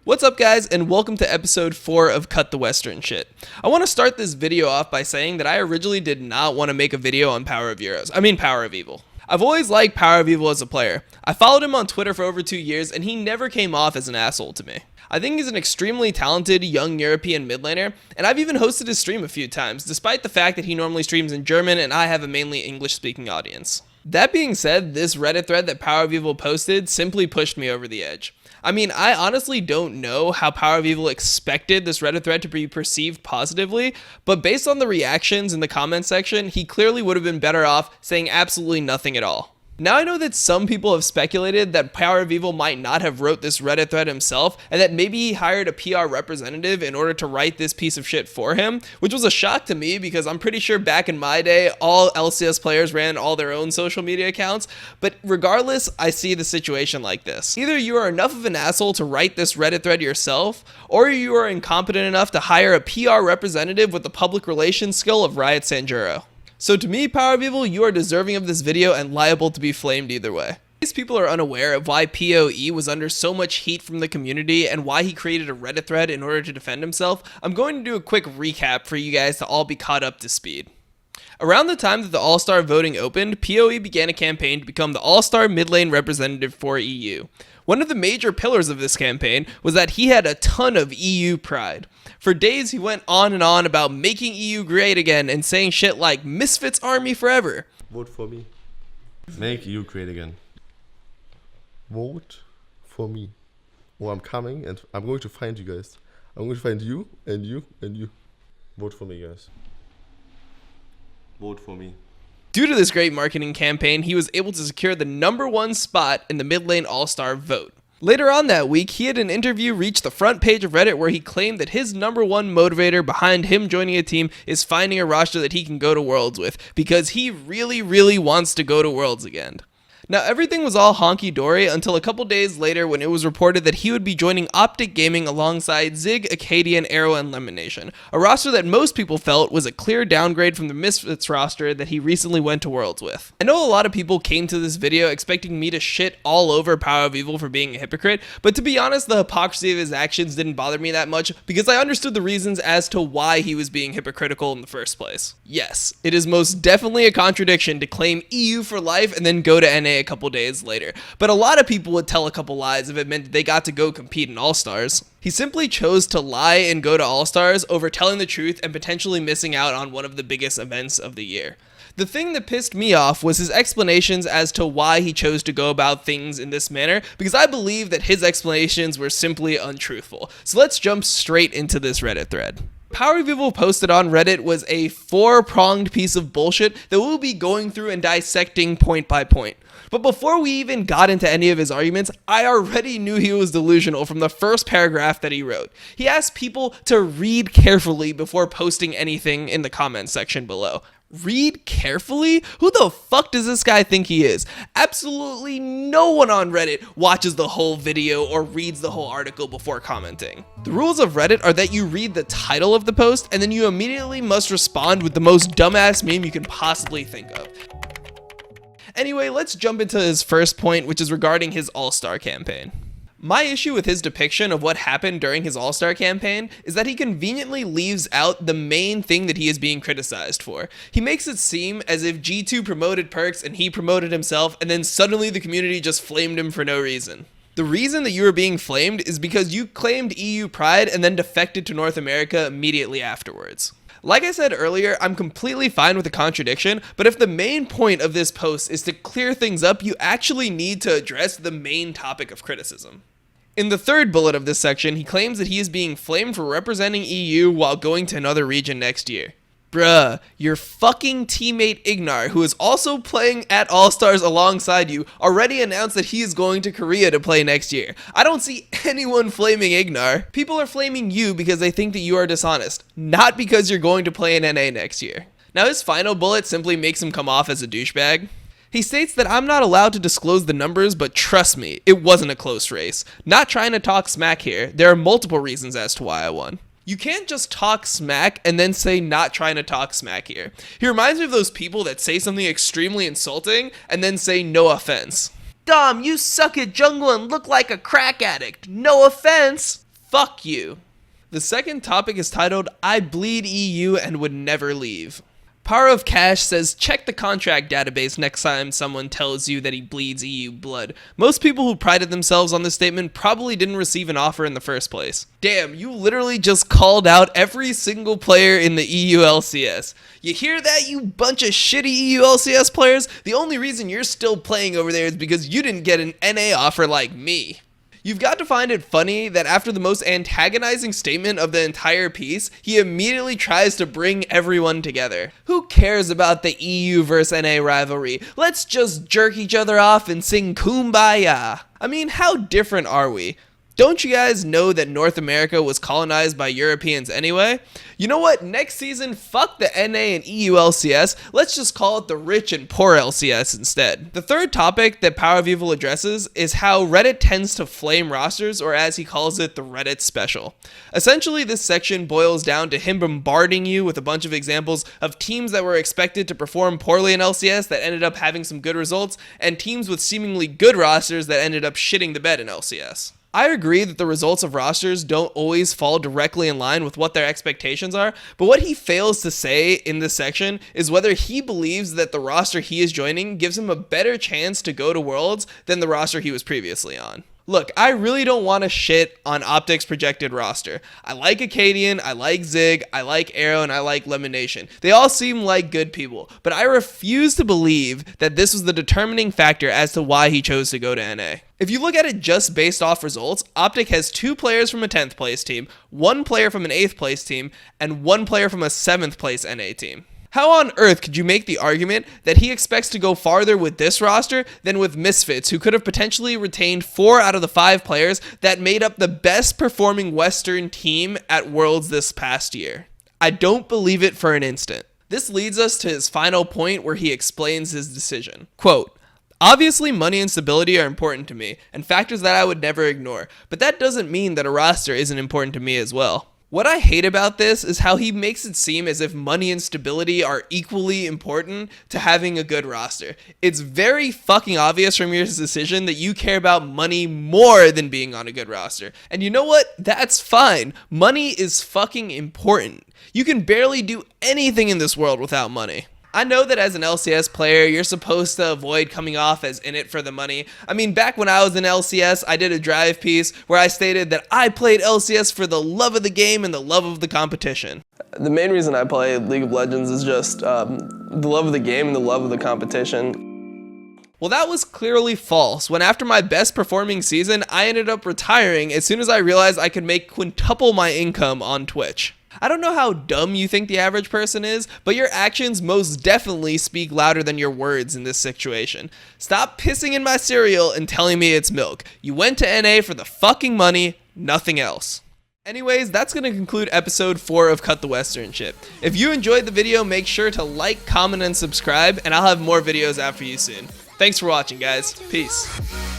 What's up guys, and welcome to episode 4 of Cut the Western Shit. I want to start this video off by saying that I originally did not want to make a video on Power of Evil. I've always liked Power of Evil as a player. I followed him on Twitter for over 2 years and he never came off as an asshole to me. I think he's an extremely talented young European mid laner, and I've even hosted his stream a few times, despite the fact that he normally streams in German and I have a mainly English speaking audience. That being said, this Reddit thread that Power of Evil posted simply pushed me over the edge. I mean, I honestly don't know how Power of Evil expected this Reddit thread to be perceived positively, but based on the reactions in the comment section, he clearly would have been better off saying absolutely nothing at all. Now I know that some people have speculated that Power of Evil might not have wrote this Reddit thread himself, and that maybe he hired a PR representative in order to write this piece of shit for him, which was a shock to me because I'm pretty sure back in my day, all LCS players ran all their own social media accounts, but regardless, I see the situation like this. Either you are enough of an asshole to write this Reddit thread yourself, or you are incompetent enough to hire a PR representative with the public relations skill of Riot Sanjuro. So to me, Power of Evil, you are deserving of this video and liable to be flamed either way. These people are unaware of why PoE was under so much heat from the community and why he created a Reddit thread in order to defend himself. I'm going to do a quick recap for you guys to all be caught up to speed. Around the time that the All-Star voting opened, PoE began a campaign to become the All-Star mid lane representative for EU. One of the major pillars of this campaign was that he had a ton of EU pride. For days, he went on and on about making EU great again and saying shit like, Misfits Army forever. Vote for me. Make EU great again. Vote for me. Oh, I'm coming and I'm going to find you guys. I'm going to find you and you and you. Vote for me, guys. Vote for me. Due to this great marketing campaign, he was able to secure the #1 spot in the mid lane all-star vote. Later on that week, he had an interview reach the front page of Reddit where he claimed that his #1 motivator behind him joining a team is finding a roster that he can go to Worlds with, because he really wants to go to Worlds again. Now, everything was all honky-dory until a couple days later when it was reported that he would be joining Optic Gaming alongside Zig, Acadian, Arrow, and Lemonation, a roster that most people felt was a clear downgrade from the Misfits roster that he recently went to Worlds with. I know a lot of people came to this video expecting me to shit all over Power of Evil for being a hypocrite, but to be honest, the hypocrisy of his actions didn't bother me that much because I understood the reasons as to why he was being hypocritical in the first place. Yes, it is most definitely a contradiction to claim EU for life and then go to NA a couple days later, but a lot of people would tell a couple lies if it meant that they got to go compete in All-Stars. He simply chose to lie and go to All-Stars over telling the truth and potentially missing out on one of the biggest events of the year. The thing that pissed me off was his explanations as to why he chose to go about things in this manner, because I believe that his explanations were simply untruthful. So let's jump straight into this Reddit thread. Power of Evil posted on Reddit was a 4-pronged piece of bullshit that we'll be going through and dissecting point by point. But before we even got into any of his arguments, I already knew he was delusional from the first paragraph that he wrote. He asked people to read carefully before posting anything in the comments section below. Read carefully? Who the fuck does this guy think he is? Absolutely no one on Reddit watches the whole video or reads the whole article before commenting. The rules of Reddit are that you read the title of the post and then you immediately must respond with the most dumbass meme you can possibly think of. Anyway, let's jump into his first point, which is regarding his All-Star campaign. My issue with his depiction of what happened during his All-Star campaign is that he conveniently leaves out the main thing that he is being criticized for. He makes it seem as if G2 promoted Perks and he promoted himself, and then suddenly the community just flamed him for no reason. The reason that you are being flamed is because you claimed EU pride and then defected to North America immediately afterwards. Like I said earlier, I'm completely fine with the contradiction, but if the main point of this post is to clear things up, you actually need to address the main topic of criticism. In the third bullet of this section, he claims that he is being flamed for representing EU while going to another region next year. Bruh, your fucking teammate Ignar, who is also playing at All-Stars alongside you, already announced that he is going to Korea to play next year. I don't see anyone flaming Ignar. People are flaming you because they think that you are dishonest, not because you're going to play in NA next year. Now his final bullet simply makes him come off as a douchebag. He states that I'm not allowed to disclose the numbers, but trust me, it wasn't a close race. Not trying to talk smack here, there are multiple reasons as to why I won. You can't just talk smack and then say not trying to talk smack here. He reminds me of those people that say something extremely insulting and then say no offense. Dom, you suck at jungle and look like a crack addict. No offense. Fuck you. The second topic is titled, I bleed EU and would never leave. Power of Cash says check the contract database next time someone tells you that he bleeds EU blood. Most people who prided themselves on this statement probably didn't receive an offer in the first place. Damn, you literally just called out every single player in the EU LCS. You hear that, you bunch of shitty EU LCS players? The only reason you're still playing over there is because you didn't get an NA offer like me. You've got to find it funny that after the most antagonizing statement of the entire piece, he immediately tries to bring everyone together. Who cares about the EU vs NA rivalry? Let's just jerk each other off and sing Kumbaya. I mean, how different are we? Don't you guys know that North America was colonized by Europeans anyway? You know what? Next season, fuck the NA and EU LCS. Let's just call it the rich and poor LCS instead. The third topic that Power of Evil addresses is how Reddit tends to flame rosters, or as he calls it, the Reddit special. Essentially, this section boils down to him bombarding you with a bunch of examples of teams that were expected to perform poorly in LCS that ended up having some good results, and teams with seemingly good rosters that ended up shitting the bed in LCS. I agree that the results of rosters don't always fall directly in line with what their expectations are, but what he fails to say in this section is whether he believes that the roster he is joining gives him a better chance to go to Worlds than the roster he was previously on. Look, I really don't want to shit on Optic's projected roster. I like Acadian, I like Zig, I like Arrow, and I like Lemonation. They all seem like good people, but I refuse to believe that this was the determining factor as to why he chose to go to NA. If you look at it just based off results, Optic has 2 players from a 10th place team, 1 player from an 8th place team, and 1 player from a 7th place NA team. How on earth could you make the argument that he expects to go farther with this roster than with Misfits, who could have potentially retained 4 out of the 5 players that made up the best performing Western team at Worlds this past year? I don't believe it for an instant. This leads us to his final point where he explains his decision. Quote, obviously, money and stability are important to me, and factors that I would never ignore, but that doesn't mean that a roster isn't important to me as well. What I hate about this is how he makes it seem as if money and stability are equally important to having a good roster. It's very fucking obvious from your decision that you care about money more than being on a good roster. And you know what? That's fine. Money is fucking important. You can barely do anything in this world without money. I know that as an LCS player, you're supposed to avoid coming off as in it for the money. I mean, back when I was in LCS, I did a drive piece where I stated that I played LCS for the love of the game and the love of the competition. The main reason I play League of Legends is just the love of the game and the love of the competition. Well, that was clearly false, when after my best performing season, I ended up retiring as soon as I realized I could make quintuple my income on Twitch. I don't know how dumb you think the average person is, but your actions most definitely speak louder than your words in this situation. Stop pissing in my cereal and telling me it's milk. You went to NA for the fucking money, nothing else. Anyways, that's going to conclude episode 4 of Cut the Western Shit. If you enjoyed the video, make sure to like, comment, and subscribe, and I'll have more videos out for you soon. Thanks for watching, guys. Peace.